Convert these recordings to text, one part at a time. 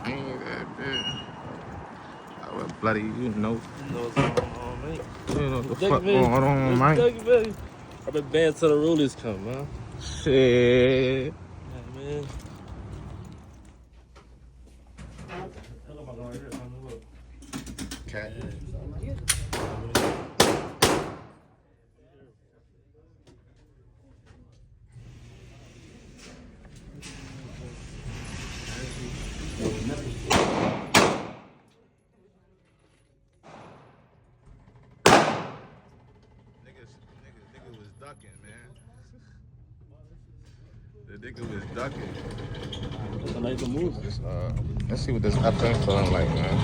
Change that bitch. I was bloody, you know. You know what's going on, man. You know what the fuck going on, man. I've been banned till the rulers come, man. Shit. Yeah, man. Cat. Nigga was ducking, man. The nigga was ducking. That's a nice move. Let's see what this FM feeling like, man.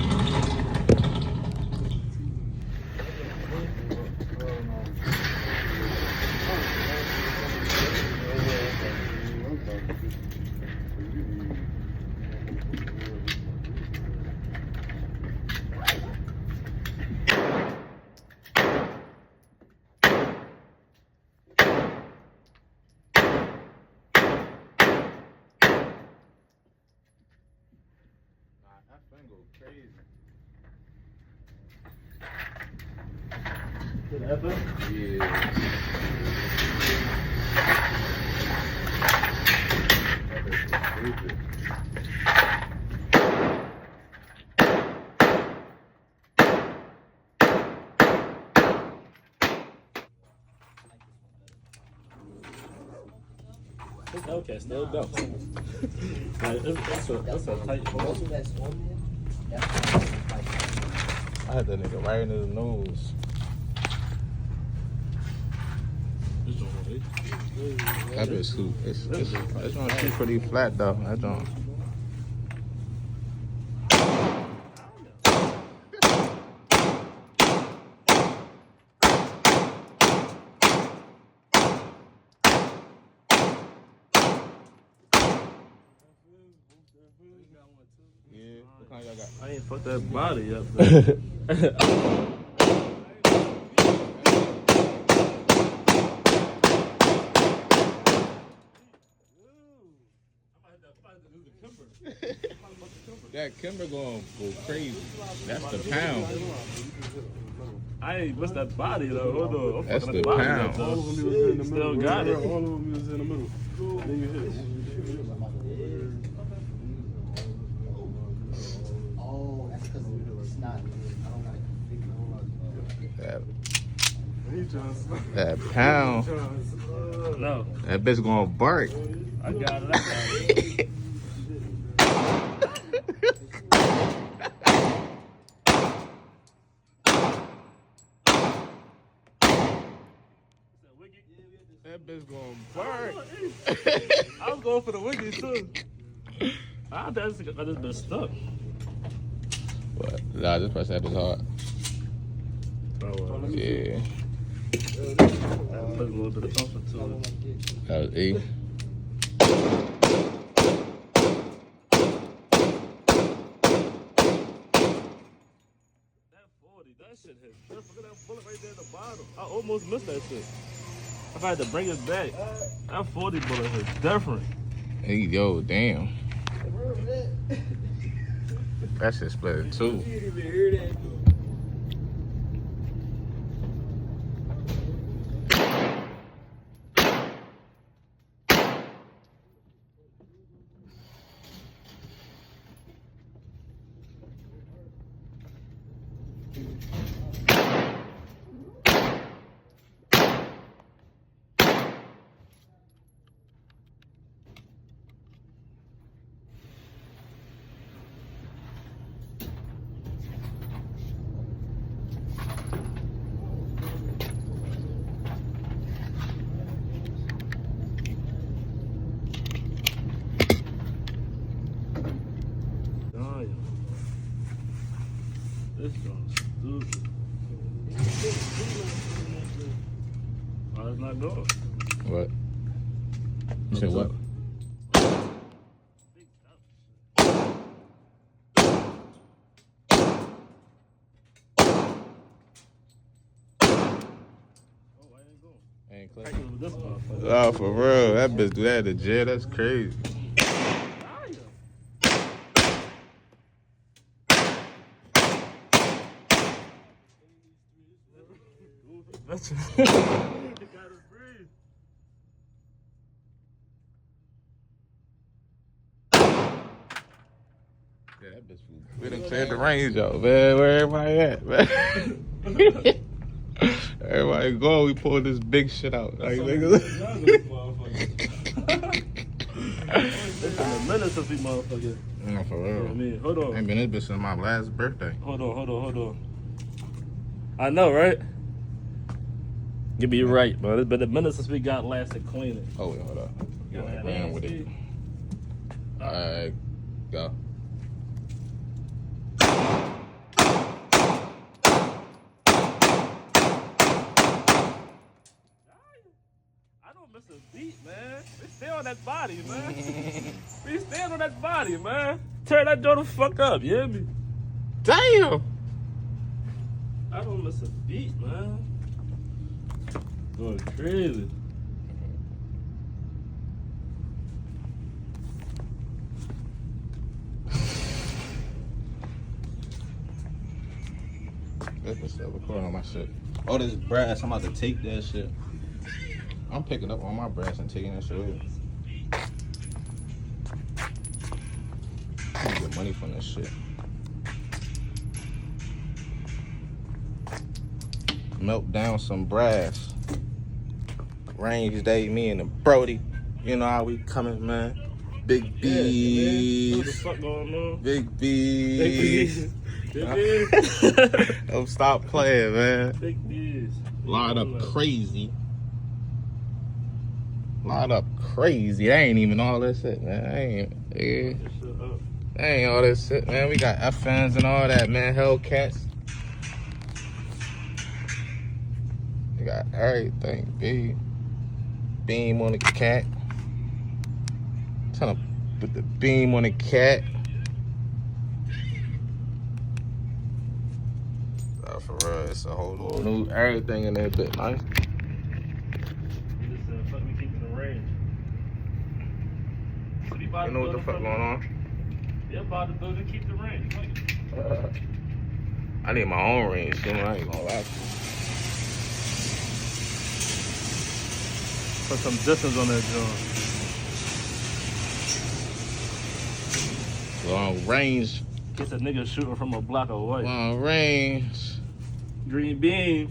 That thing go crazy. Did that happen? Yeah. That is stupid. Okay, still go. That's a tight ball. I had that nigga right into the nose. That bitch scoop. It's gonna shoot pretty flat though. That joint. Yeah, what kind y'all got? I ain't fucked that body up, man. That Kimber gonna go crazy. That's the pound. I ain't missed that body though. Hold on. I'm That's fucking the that body pound. up, though. All of them was in the Still middle. got it. All of them was in the middle. Then you hit. Oh, that's because it's not. I don't gotta configure. That pound. No. That bitch gonna bark. I got it. I got it. That bitch gonna bark. I was going for the wiggy too. I just been stuck. What? Nah, this press that was hard. Yeah. Put a little bit of comfort to it. That was E. That 40, that shit hit. Look at that bullet right there at the bottom. I almost missed that shit. If I had to bring it back, that 40 bullet hit different. Hey, yo, damn. That shit split in two. You didn't even hear that. This one's stupid. Why it's not going? What? You said what? Ain't click. Oh, for real. That bitch do that at the jail. That's crazy. That's you gotta breathe. Yeah, that bitch flew. We done cleared the range out, man. Where everybody at, man? Everybody go. We pulled this big shit out. Like, nigga. It's been a minute since we motherfuckers. Yeah, for real. I mean, hold on. I ain't been this bitch since my last birthday. Hold on. I know, right? You be right, but it's been a minute since we got last to clean it. Oh, wait, hold up. You Yeah, ain't ran with it. Alright, go. I don't miss a beat, man. We stay on that body, man. We stand on that body, man. Tear that door the fuck up, you hear me? Damn! I don't miss a beat, man. Going crazy. This is still recording on my shit. Oh, this brass. I'm about to take that shit. I'm picking up on my brass and taking that shit with me. I'm gonna get money from this shit. Melt down some brass. Range day, me and the Brody. You know how we coming, man. Big B's. What the fuck going on? Big B's. Big B's. Don't stop playing, man. Big B's. Lot up crazy. Lot up crazy. That ain't even all that shit, man. That ain't all that shit, man. We got FNs and all that, man. Hellcats. We got everything, B. Beam on the cat. Trying to put the beam on the cat. For real, it's a whole new everything in that bit, man. You just said, fuck me keeping the range. You know what the fuck going on? You're about to do to keep the range. I need my own range, you know, I ain't gonna lie. Put some distance on that joint. Long range. Gets a nigga shooting from a block of white. Long range. Green beam.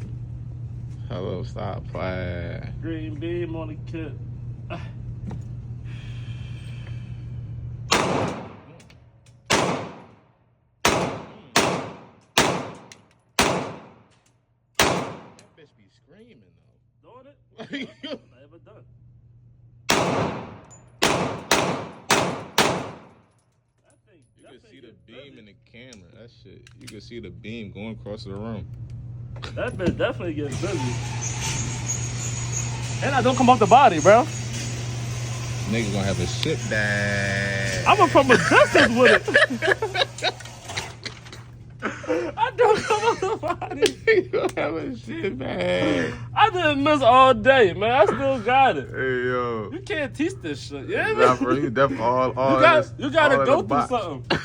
Hello, stop playing. Green beam on the kit. That bitch be screaming though. Doing it? Never done. You can see the beam in the camera. That shit. You can see the beam going across the room. That bitch definitely gets busy. And I don't come off the body, bro. Nigga gonna have a shit bag. I'm from a distance with it. I don't come off the body. Nigga gonna have a shit bag. I didn't miss all day, man. I still got it. Hey yo. You can't teach this shit. Yeah, Nah, bro, you definitely all you gotta all go in the through something.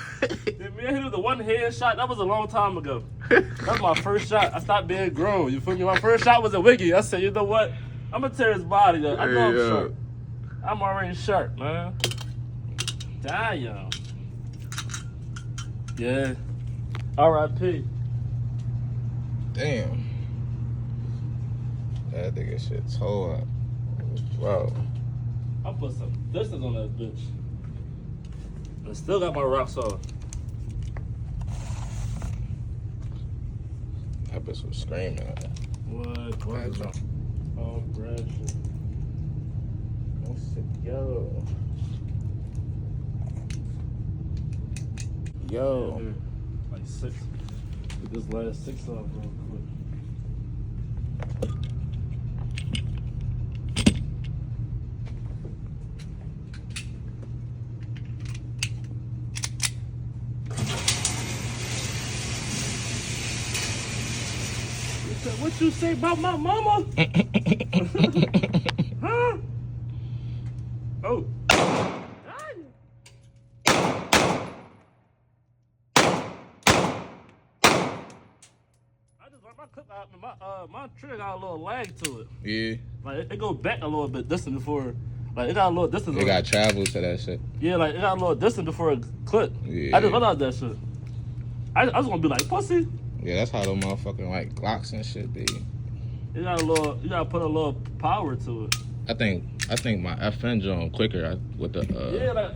Me and him, the one head shot, that was a long time ago. That was my first shot. I stopped being grown. You feel me? My first shot was a wiggy. I said, you know what? I'm gonna tear his body up. I know I'm sharp. I'm already sharp, man. Damn. Yeah. R.I.P. Damn. That nigga shit tore up. Bro. I put some distance on that bitch. I still got my rocks off. That bitch was screaming. What? Bad jump. Oh, Brad shit. Yo. Yo. Like 6. Get this last 6 off real quick. What you say about my mama? Huh? Oh. I just let my clip out. My trigger got a little lag to it. Yeah. Like it go back a little bit distant before. Like it got a little distance. It got travel to that shit. Yeah, like it got a little distance before it clip. Yeah. I just realized that shit. I was gonna be like pussy. Yeah, that's how the motherfucking like Glocks and shit be. You gotta put a little power to it. I think my FN joint quicker with the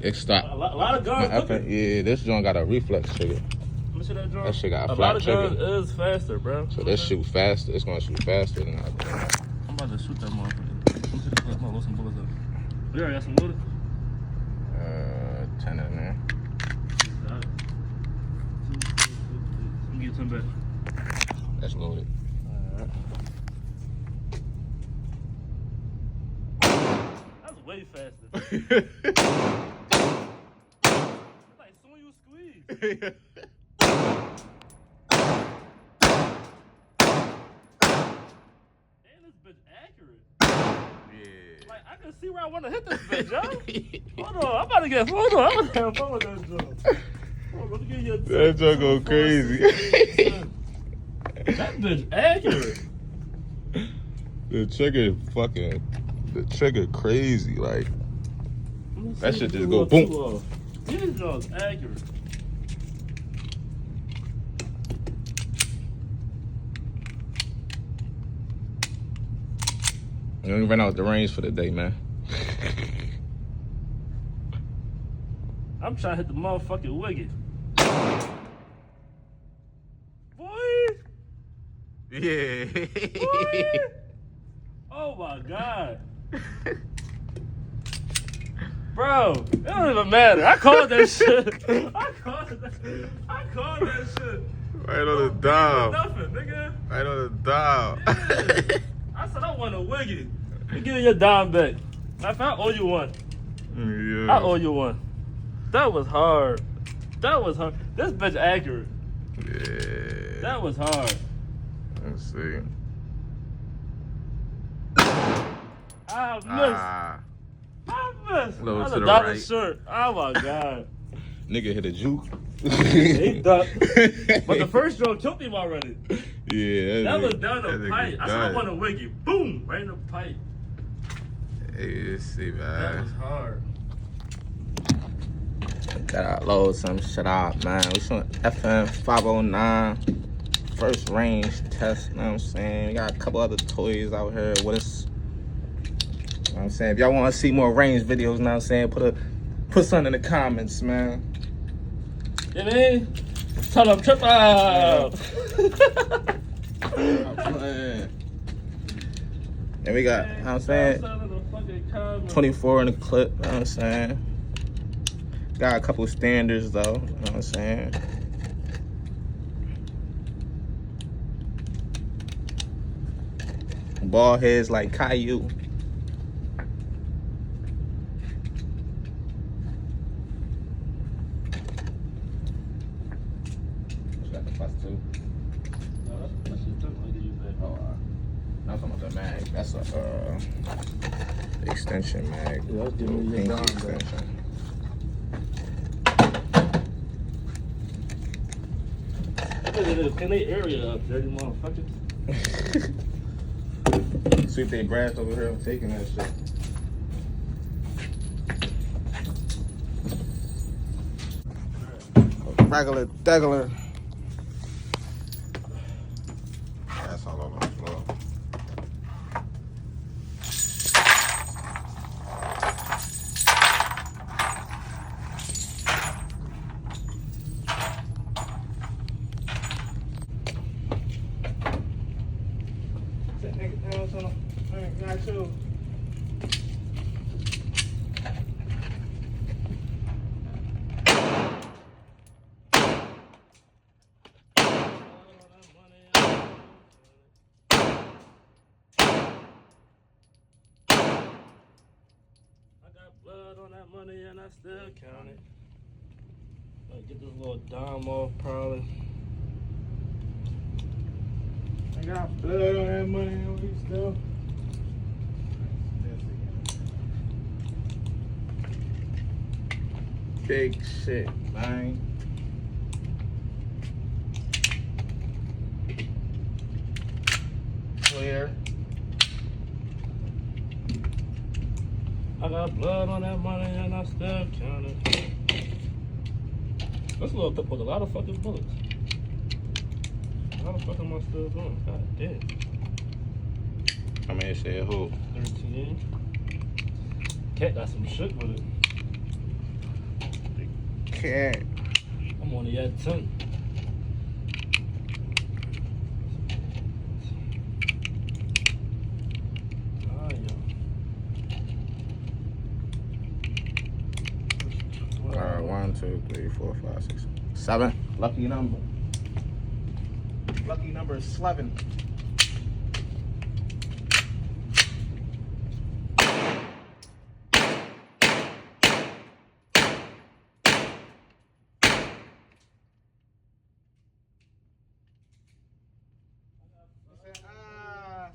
it stop. A lot of guns. Yeah, this joint got a reflex trigger. Let me see that joint. That shit got a lot flat of trigger. guns is faster, bro. So this shoot faster. It's gonna shoot faster than I do. I'm about to shoot that motherfucker. Let me see this. I'm gonna load some bullets up. We already got some loaded. 10 in there. Got it. Let me get 10 back. That's loaded. Alright. That's way faster. It's like soon you squeeze. Damn, this bitch accurate. Yeah. Like I can see where I want to hit this bitch, yo. Hold on, I'm about to get. Hold on, I'm about to have fun with that joke. Hold on, let me get you a That joke go crazy. That bitch accurate. The trigger crazy. Like that shit just go boom. This joke's accurate. You only ran out the range for the day, man. I'm trying to hit the motherfucking wicket. Boy! Yeah. Boy! Oh my god. Bro, it don't even matter. I called that shit. I called that shit. Right on the dial. Nothing, nigga. Right on the dial. Yeah. I said I want a wiggy. You give me your dime back. Matter of fact, I owe you one. Yeah. I owe you one. That was hard. That was hard. This bitch accurate. Yeah. That was hard. Let's see. I missed. Ah. I missed. Low That's to a the dollar right. shirt. Oh my god. Nigga hit a juke. He ducked. But the first drone killed him already. Yeah. That was down the nigga pipe. I said I done. want a wiggy. Boom. Right in the pipe. Hey, let's see, That man. was hard. Gotta load some shit out, man. We showing FM 509. First range test, you know what I'm saying? We got a couple other toys out here with us. You know what I'm saying? If y'all want to see more range videos, you know what I'm saying? Put something in the comments, man. You know what I mean? Tell them trip out. And we got, you know what I'm saying? 24 in the clip, you know what I'm saying? Got a couple standards though, you know what I'm saying? Ball heads like Caillou. Got the plus two. No, I'm talking about the mag. That's a extension mag. Yeah, that's giving me Pinky your dime back. extension. Clean their area up, dirty motherfuckers. Sweep their brass over here. I'm taking that shit. Regular, degular. That's all over the floor. Blood on that money and I still count it. Get this little dime off probably. I got blood on that money and we still. Big shit, man. Clear. I got blood on that money and I still count it. This little cup with a lot of fucking bullets. How the fuck am I still going? God damn. I mean, shit, who? 13. Cat got some shit with it. Cat. I'm only at 10. Ah, yeah. Alright, 1, 2, 3, 4, 5, 6, 7. Lucky number. Lucky number is 11.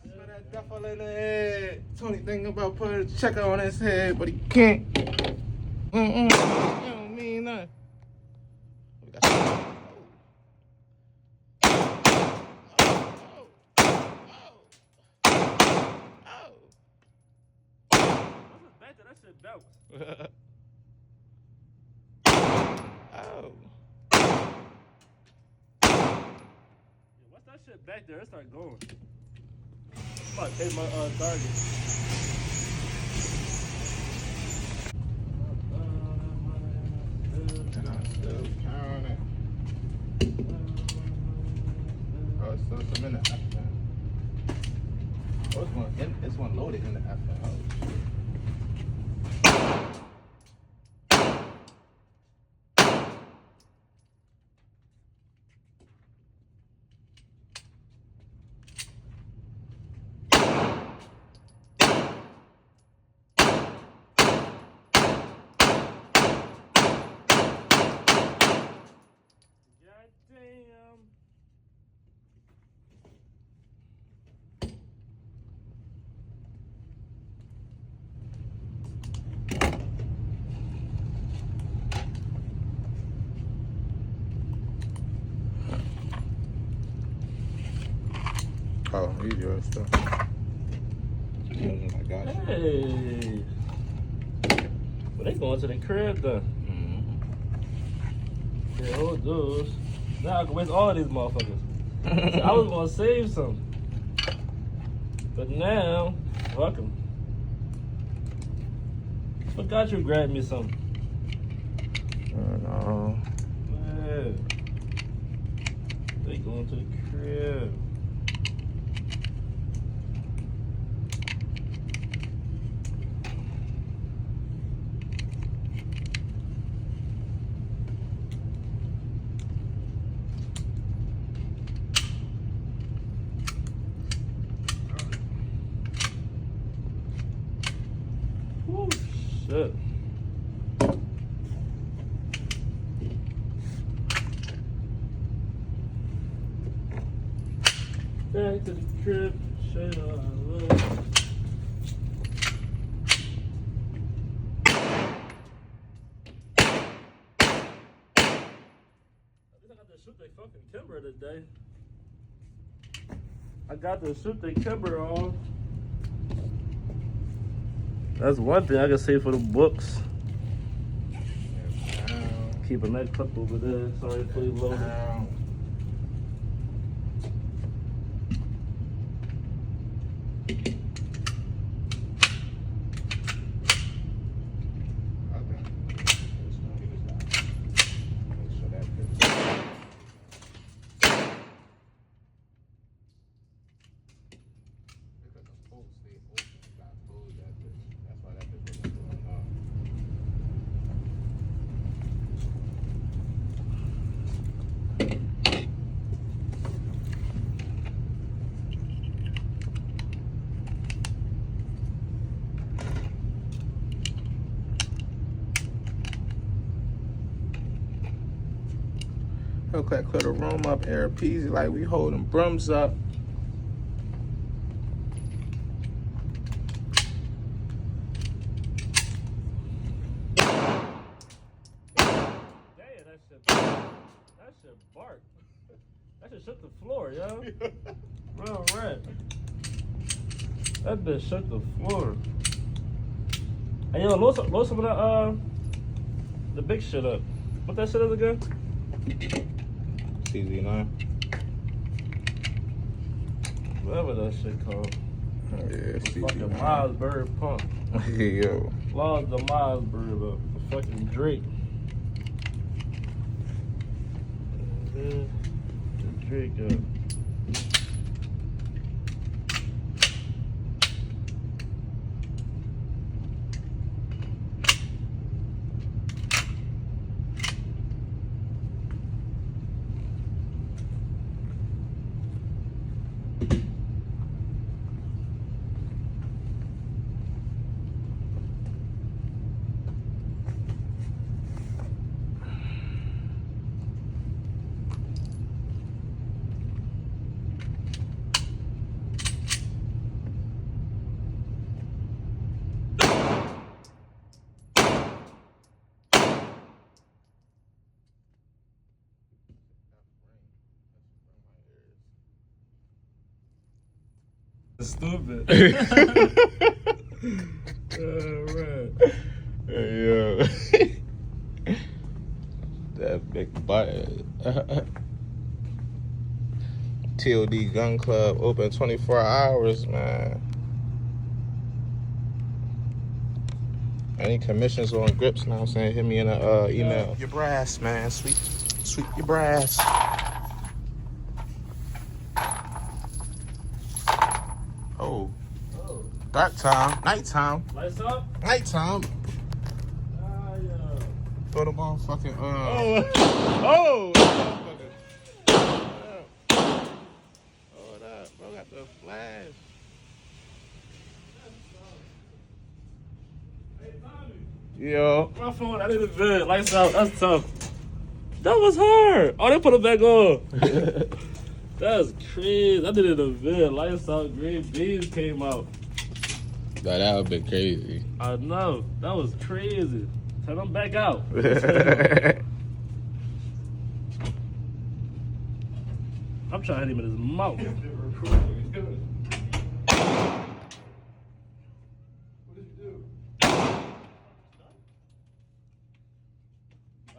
Smell that duffel in the head. Tony thinking about putting a checker on his head, but he can't. It don't mean nothing. That shit bounced. What's that shit back there? It started going. I'm about to take my target. And I'm still counting. Oh, it's still some in the F, man. Oh, it's one loaded in the F, man. Oh, shit. Damn. Oh, he's yours, too. I got you. Hey. Well, they going to the crib, though. Yeah, hold those. Now I can waste all these motherfuckers. I was gonna save some. But now, fuck them. Forgot you grabbed me some. No. Man. They going to the crib. Woo, shit. Back to the crib, shit all I love. I think I got to shoot the fucking timber today. I got to shoot the timber on. That's one thing I can say for the books. Keeping that cup over there. Sorry, fully loaded. Okay, clear the room up, air peasy, like we holding brums up. That shit bark. That shit shook the floor, yo. Real red. That bitch shook the floor. Hey, yo, load some of the big shit up. What that shit is again? CZ9. Whatever that shit called. Yeah, Fucking CZ9. Milesburg pump. Yo. Lost the Milesburg up. The fucking Drake. The Drake up. Stupid. Right. Hey, yo. That big butt. TOD Gun Club open 24 hours, man. Any commissions on grips, know what I'm saying? Hit me in a email. Your brass, man. Sweep your brass. Oh. Dark time. Nighttime. Lights up? Nighttime. Yeah. Throw the motherfucking Oh. Hold up, bro. Got the flash. Yo. My phone, I didn't vid. Lights out. That's tough. That was hard. Oh, they put it back on. That's crazy. I did it in a vid. Lights out. Green beans came out. That would have been crazy. I know. That was crazy. Turn them back out. I'm trying to hit him in his mouth.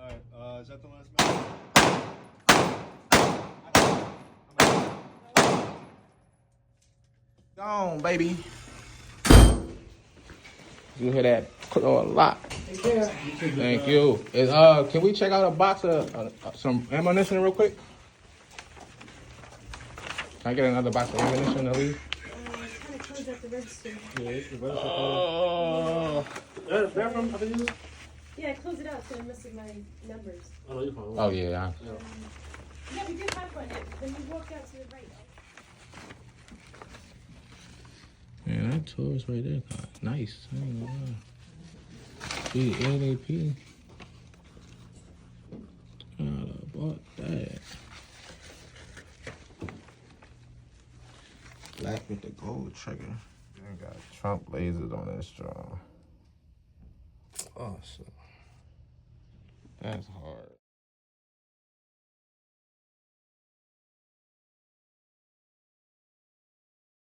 Alright, is that the last match? Gone, baby. You hear that? Put on a lot. Thank you. Is, can we check out a box of some ammunition real quick? Can I get another box of ammunition at least? Kind of close at the register. Yeah, it's the register. Oh. Bathroom, I think you. Yeah, close it out so I'm missing my numbers. Oh, you're fine. Oh, yeah. Yeah, we do have one. Then you walk out to the right. Man, that tour's right there. Nice. I ain't gonna lie. LAP. I bought that. Black with the gold trigger. I got Trump lasers on this drum. Oh, shit. That's hard.